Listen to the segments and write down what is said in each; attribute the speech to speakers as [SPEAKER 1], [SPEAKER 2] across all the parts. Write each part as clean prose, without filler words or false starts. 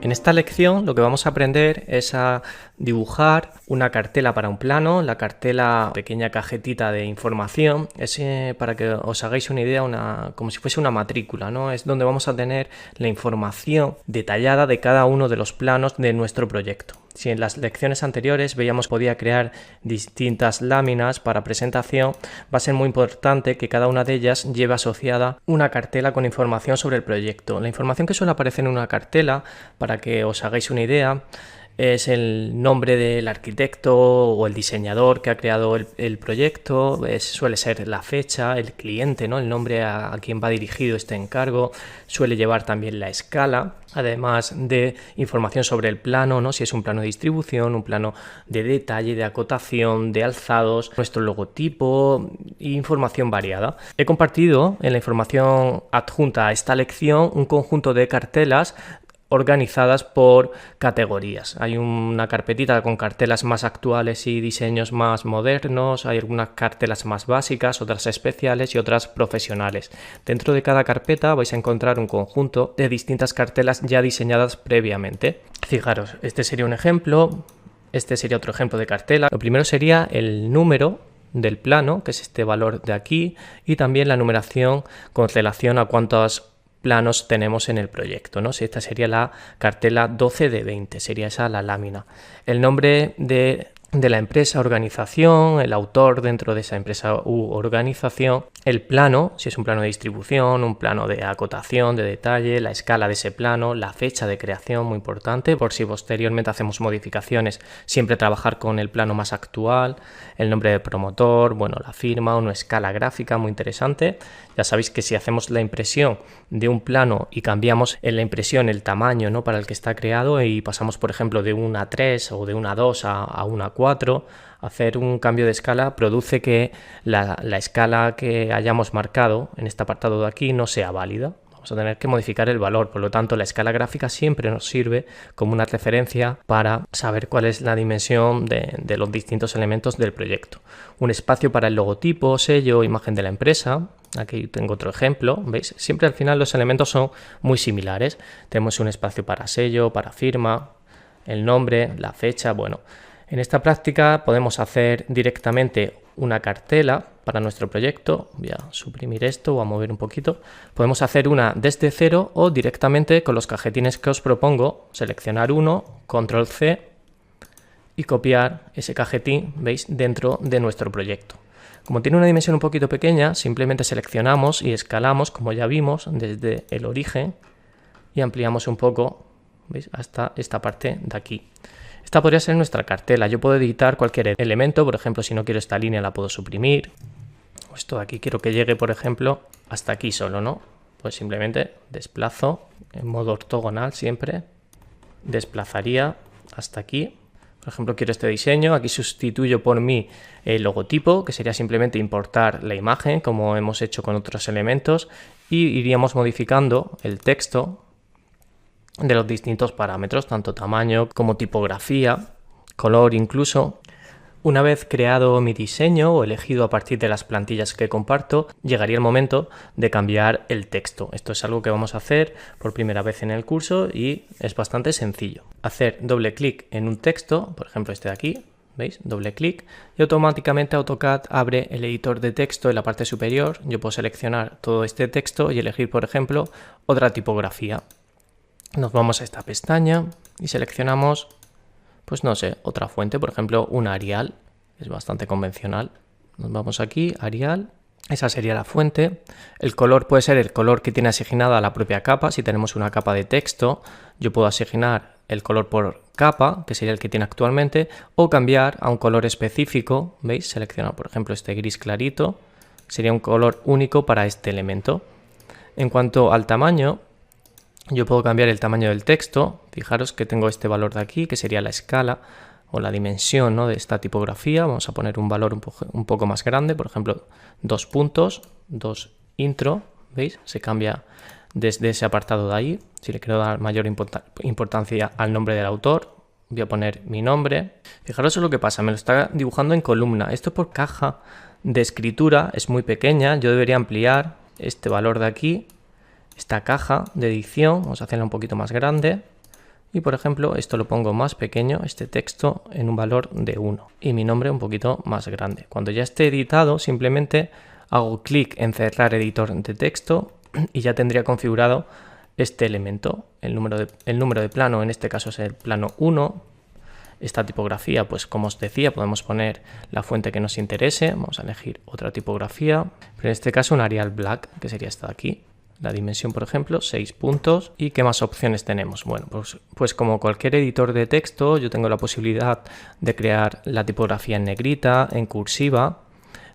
[SPEAKER 1] En esta lección lo que vamos a aprender es a dibujar una cartela para un plano. La cartela, pequeña cajetita de información, es para que os hagáis una idea, como si fuese una matrícula, ¿no? Es donde vamos a tener la información detallada de cada uno de los planos de nuestro proyecto. Si en las lecciones anteriores veíamos que podía crear distintas láminas para presentación, va a ser muy importante que cada una de ellas lleve asociada una cartela con información sobre el proyecto. La información que suele aparecer en una cartela, para que os hagáis una idea, es el nombre del arquitecto o el diseñador que ha creado el proyecto, suele ser la fecha, el cliente, ¿no? El nombre a quien va dirigido este encargo, suele llevar también la escala, además de información sobre el plano, ¿no? Si es un plano de distribución, un plano de detalle, de acotación, de alzados, nuestro logotipo e información variada. He compartido en la información adjunta a esta lección un conjunto de cartelas organizadas por categorías. Hay una carpetita con cartelas más actuales y diseños más modernos, hay algunas cartelas más básicas, otras especiales y otras profesionales. Dentro de cada carpeta vais a encontrar un conjunto de distintas cartelas ya diseñadas previamente. Fijaros, este sería un ejemplo, este sería otro ejemplo de cartela. Lo primero sería el número del plano, que es este valor de aquí, y también la numeración con relación a cuántos planos tenemos en el proyecto, ¿no? Si esta sería la cartela 12 de 20, sería esa la lámina. El nombre de la empresa, organización, el autor dentro de esa empresa u organización, el plano, si es un plano de distribución, un plano de acotación, de detalle, la escala de ese plano, la fecha de creación, muy importante, por si posteriormente hacemos modificaciones, siempre trabajar con el plano más actual, el nombre del promotor, bueno, la firma, una escala gráfica muy interesante. Ya sabéis que si hacemos la impresión de un plano y cambiamos en la impresión el tamaño, ¿no?, para el que está creado y pasamos, por ejemplo, de una 3 o de una 2 a una 4, hacer un cambio de escala produce que la escala que hayamos marcado en este apartado de aquí no sea válida. Vamos a tener que modificar el valor, por lo tanto la escala gráfica siempre nos sirve como una referencia para saber cuál es la dimensión de los distintos elementos del proyecto. Un espacio para el logotipo, sello, imagen de la empresa. Aquí tengo otro ejemplo, ¿veis? Siempre al final los elementos son muy similares. Tenemos un espacio para sello, para firma, el nombre, la fecha, bueno. En esta práctica podemos hacer directamente una cartela para nuestro proyecto. Voy a suprimir esto o a mover un poquito. Podemos hacer una desde cero o directamente con los cajetines que os propongo. Seleccionar uno, control C y copiar ese cajetín, ¿veis?, dentro de nuestro proyecto. Como tiene una dimensión un poquito pequeña, simplemente seleccionamos y escalamos, como ya vimos, desde el origen y ampliamos un poco, ¿veis?, hasta esta parte de aquí. Esta podría ser nuestra cartela. Yo puedo editar cualquier elemento, por ejemplo, si no quiero esta línea la puedo suprimir. O esto de aquí quiero que llegue, por ejemplo, hasta aquí solo, ¿no? Pues simplemente desplazo en modo ortogonal siempre. Desplazaría hasta aquí. Por ejemplo, quiero este diseño. Aquí sustituyo por mí el logotipo, que sería simplemente importar la imagen, como hemos hecho con otros elementos. Y iríamos modificando el texto de los distintos parámetros, tanto tamaño como tipografía, color incluso. Una vez creado mi diseño o elegido a partir de las plantillas que comparto, llegaría el momento de cambiar el texto. Esto es algo que vamos a hacer por primera vez en el curso y es bastante sencillo. Hacer doble clic en un texto, por ejemplo este de aquí, ¿veis? Doble clic y automáticamente AutoCAD abre el editor de texto en la parte superior. Yo puedo seleccionar todo este texto y elegir, por ejemplo, otra tipografía. Nos vamos a esta pestaña y seleccionamos, pues no sé, otra fuente, por ejemplo, un Arial, es bastante convencional. Nos vamos aquí, Arial, esa sería la fuente. El color puede ser el color que tiene asignada la propia capa. Si tenemos una capa de texto, yo puedo asignar el color por capa, que sería el que tiene actualmente, o cambiar a un color específico, ¿veis? Seleccionar, por ejemplo, este gris clarito, sería un color único para este elemento. En cuanto al tamaño, yo puedo cambiar el tamaño del texto. Fijaros que tengo este valor de aquí, que sería la escala o la dimensión, ¿no?, de esta tipografía. Vamos a poner un valor un poco más grande, por ejemplo, 2 puntos, 2 intro, ¿veis? Se cambia desde ese apartado de ahí. Si le quiero dar mayor importancia al nombre del autor, voy a poner mi nombre. Fijaros en lo que pasa, me lo está dibujando en columna. Esto por caja de escritura es muy pequeña, yo debería ampliar este valor de aquí. Esta caja de edición, vamos a hacerla un poquito más grande, Y por ejemplo, esto lo pongo más pequeño, este texto, en un valor de 1 y mi nombre un poquito más grande. Cuando ya esté editado, simplemente hago clic en cerrar editor de texto y ya tendría configurado este elemento. El número de plano, en este caso es el plano 1. Esta tipografía, pues como os decía, podemos poner la fuente que nos interese. Vamos a elegir otra tipografía, pero en este caso un Arial Black, que sería esta de aquí. La dimensión, por ejemplo, 6 puntos. ¿Y qué más opciones tenemos? Bueno, pues como cualquier editor de texto, yo tengo la posibilidad de crear la tipografía en negrita, en cursiva.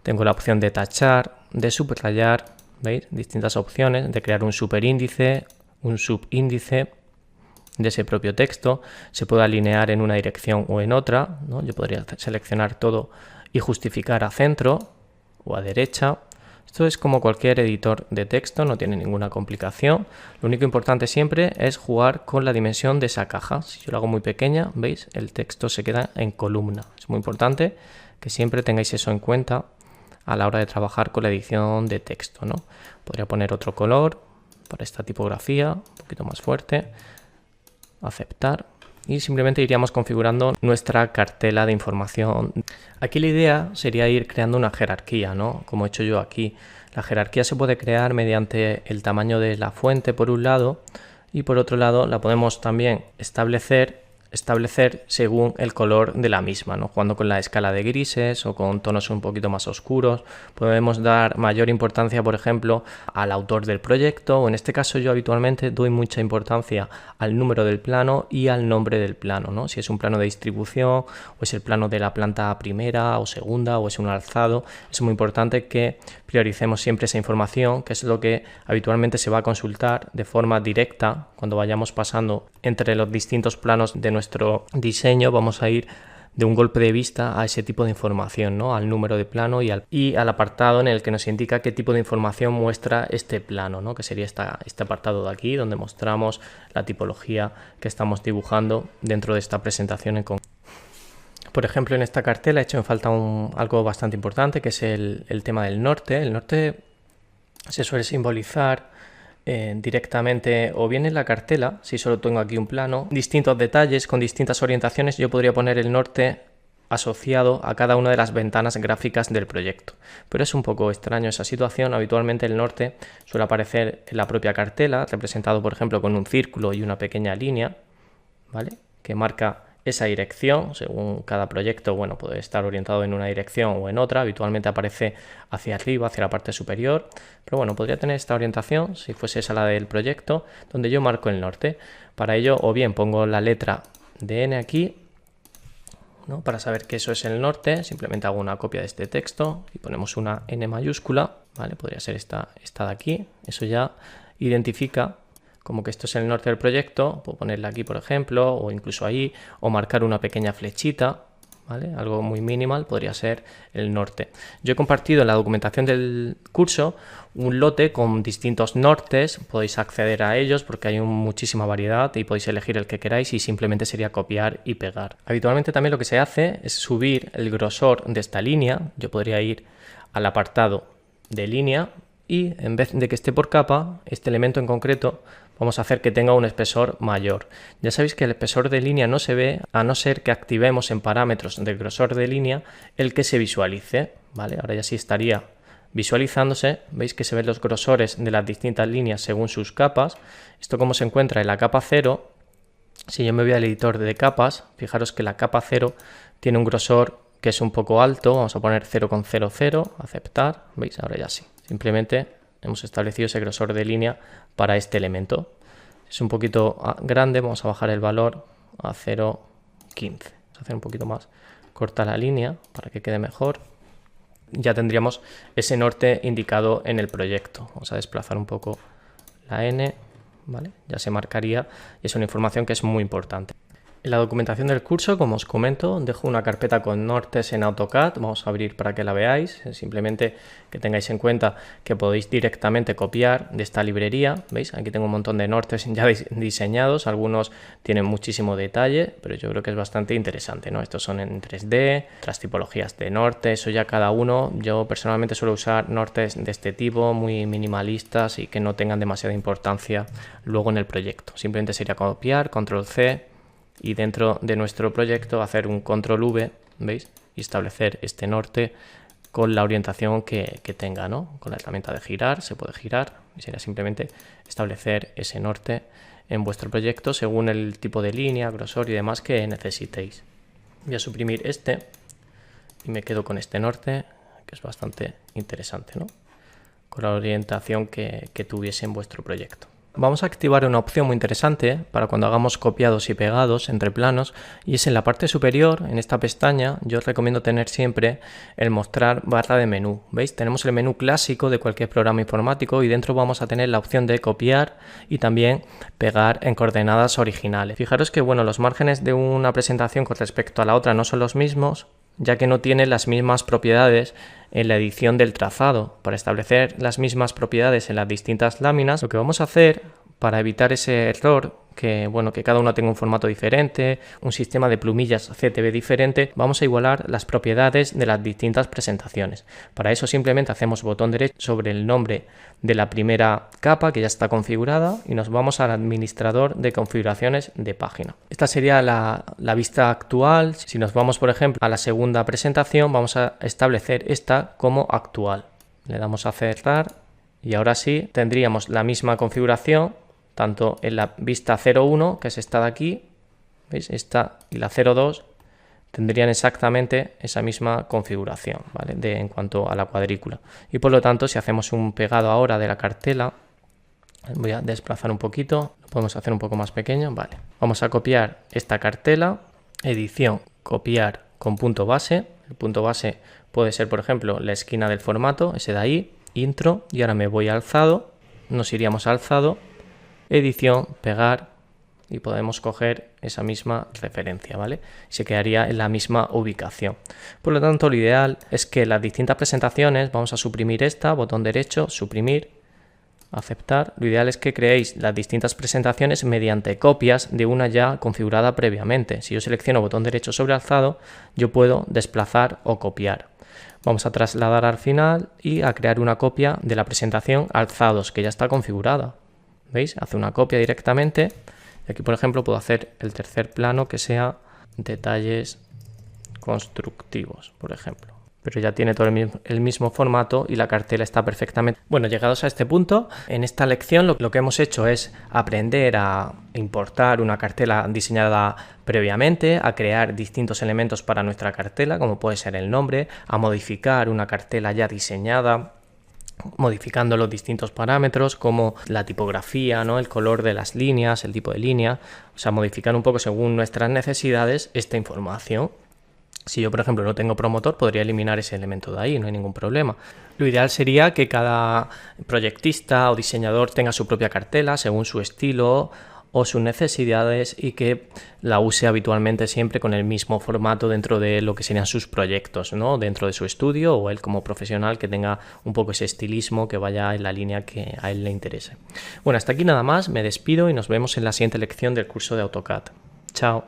[SPEAKER 1] Tengo la opción de tachar, de subrayar, ¿veis? Distintas opciones, de crear un superíndice, un subíndice de ese propio texto. Se puede alinear en una dirección o en otra, ¿no? Yo podría seleccionar todo y justificar a centro o a derecha. Esto es como cualquier editor de texto, no tiene ninguna complicación. Lo único importante siempre es jugar con la dimensión de esa caja. Si yo lo hago muy pequeña, ¿veis? El texto se queda en columna. Es muy importante que siempre tengáis eso en cuenta a la hora de trabajar con la edición de texto, ¿no? Podría poner otro color para esta tipografía, un poquito más fuerte, aceptar. Y simplemente iríamos configurando nuestra cartela de información. Aquí la idea sería ir creando una jerarquía, ¿no? Como he hecho yo aquí. La jerarquía se puede crear mediante el tamaño de la fuente por un lado y por otro lado la podemos también establecer según el color de la misma, ¿no? Jugando con la escala de grises o con tonos un poquito más oscuros. Podemos dar mayor importancia, por ejemplo, al autor del proyecto, o en este caso yo habitualmente doy mucha importancia al número del plano y al nombre del plano, ¿no? Si es un plano de distribución o es el plano de la planta primera o segunda o es un alzado, es muy importante que prioricemos siempre esa información, que es lo que habitualmente se va a consultar de forma directa cuando vayamos pasando entre los distintos planos de nuestro diseño. Vamos a ir de un golpe de vista a ese tipo de información, ¿no? Al número de plano y al apartado en el que nos indica qué tipo de información muestra este plano, ¿no? Que sería este apartado de aquí, donde mostramos la tipología que estamos dibujando dentro de esta presentación en concreto. Por ejemplo, en esta cartela he hecho en falta algo bastante importante, que es el tema del norte. El norte se suele simbolizar directamente o bien en la cartela, si solo tengo aquí un plano, distintos detalles con distintas orientaciones. Yo podría poner el norte asociado a cada una de las ventanas gráficas del proyecto, pero es un poco extraño esa situación. Habitualmente el norte suele aparecer en la propia cartela, representado por ejemplo con un círculo y una pequeña línea, ¿vale? Que marca esa dirección. Según cada proyecto, bueno, puede estar orientado en una dirección o en otra. Habitualmente aparece hacia arriba, hacia la parte superior, pero bueno, podría tener esta orientación si fuese esa la del proyecto, donde yo marco el norte. Para ello, o bien pongo la letra de N aquí, ¿no? Para saber que eso es el norte, simplemente hago una copia de este texto y ponemos una N mayúscula, ¿vale? Podría ser esta de aquí. Eso ya identifica como que esto es el norte del proyecto. Puedo ponerla aquí, por ejemplo, o incluso ahí, o marcar una pequeña flechita, ¿vale? Algo muy minimal podría ser el norte. Yo he compartido en la documentación del curso un lote con distintos nortes. Podéis acceder a ellos porque hay muchísima variedad y podéis elegir el que queráis y simplemente sería copiar y pegar. Habitualmente también lo que se hace es subir el grosor de esta línea. Yo podría ir al apartado de línea y en vez de que esté por capa, este elemento en concreto, vamos a hacer que tenga un espesor mayor. Ya sabéis que el espesor de línea no se ve a no ser que activemos en parámetros del grosor de línea el que se visualice, ¿vale? Ahora ya sí estaría visualizándose. Veis que se ven los grosores de las distintas líneas según sus capas. Esto como se encuentra en la capa 0. Si yo me voy al editor de capas, fijaros que la capa 0 tiene un grosor que es un poco alto. Vamos a poner 0,00, aceptar. ¿Veis? Ahora ya sí. Simplemente hemos establecido ese grosor de línea para este elemento. Es un poquito grande, vamos a bajar el valor a 0,15. Vamos a hacer un poquito más corta la línea para que quede mejor. Ya tendríamos ese norte indicado en el proyecto. Vamos a desplazar un poco la N, ¿vale? Ya se marcaría y es una información que es muy importante. En la documentación del curso, como os comento, dejo una carpeta con nortes en AutoCAD. Vamos a abrir para que la veáis. Simplemente que tengáis en cuenta que podéis directamente copiar de esta librería. ¿Veis? Aquí tengo un montón de nortes ya diseñados. Algunos tienen muchísimo detalle, pero yo creo que es bastante interesante, ¿no? Estos son en 3D, otras tipologías de norte. Eso ya cada uno. Yo personalmente suelo usar nortes de este tipo, muy minimalistas y que no tengan demasiada importancia luego en el proyecto. Simplemente sería copiar, control C. Y dentro de nuestro proyecto hacer un control V, ¿veis? Y establecer este norte con la orientación que tenga, ¿no? Con la herramienta de girar, se puede girar y sería simplemente establecer ese norte en vuestro proyecto según el tipo de línea, grosor y demás que necesitéis. Voy a suprimir este y me quedo con este norte, que es bastante interesante, ¿no? Con la orientación que tuviese en vuestro proyecto. Vamos a activar una opción muy interesante para cuando hagamos copiados y pegados entre planos, y es en la parte superior, en esta pestaña. Yo os recomiendo tener siempre el mostrar barra de menú. ¿Veis? Tenemos el menú clásico de cualquier programa informático y dentro vamos a tener la opción de copiar y también pegar en coordenadas originales. Fijaros que bueno, los márgenes de una presentación con respecto a la otra no son los mismos, ya que no tiene las mismas propiedades en la edición del trazado. Para establecer las mismas propiedades en las distintas láminas, lo que vamos a hacer para evitar ese error, que cada uno tenga un formato diferente, un sistema de plumillas CTB diferente, vamos a igualar las propiedades de las distintas presentaciones. Para eso simplemente hacemos botón derecho sobre el nombre de la primera capa que ya está configurada y nos vamos al administrador de configuraciones de página. Esta sería la vista actual. Si nos vamos, por ejemplo, a la segunda presentación, vamos a establecer esta como actual. Le damos a cerrar y ahora sí tendríamos la misma configuración tanto en la vista 01, que es esta de aquí, ¿veis? Esta y la 02 tendrían exactamente esa misma configuración, ¿vale? En cuanto a la cuadrícula. Y por lo tanto, si hacemos un pegado ahora de la cartela, voy a desplazar un poquito, lo podemos hacer un poco más pequeño, vale. Vamos a copiar esta cartela, edición, copiar con punto base. El punto base puede ser, por ejemplo, la esquina del formato, ese de ahí, intro, y ahora me voy a alzado, nos iríamos a alzado, edición, pegar y podemos coger esa misma referencia, ¿vale? Se quedaría en la misma ubicación. Por lo tanto, lo ideal es que las distintas presentaciones, vamos a suprimir esta, botón derecho, suprimir, aceptar. Lo ideal es que creéis las distintas presentaciones mediante copias de una ya configurada previamente. Si yo selecciono botón derecho sobre alzado, yo puedo desplazar o copiar. Vamos a trasladar al final y a crear una copia de la presentación alzados que ya está configurada. ¿Veis? Hace una copia directamente. Y aquí, por ejemplo, puedo hacer el tercer plano que sea detalles constructivos, por ejemplo. Pero ya tiene todo el mismo formato y la cartela está perfectamente. Bueno, llegados a este punto, en esta lección lo que hemos hecho es aprender a importar una cartela diseñada previamente, a crear distintos elementos para nuestra cartela, como puede ser el nombre, a modificar una cartela ya diseñada, modificando los distintos parámetros como la tipografía, ¿no? El color de las líneas, el tipo de línea, o sea, modificar un poco según nuestras necesidades esta información. Si yo, por ejemplo, no tengo promotor, podría eliminar ese elemento de ahí, no hay ningún problema. Lo ideal sería que cada proyectista o diseñador tenga su propia cartela según su estilo o sus necesidades y que la use habitualmente siempre con el mismo formato dentro de lo que serían sus proyectos, ¿no? Dentro de su estudio, o él como profesional que tenga un poco ese estilismo que vaya en la línea que a él le interese. Bueno, hasta aquí nada más, me despido y nos vemos en la siguiente lección del curso de AutoCAD. Chao.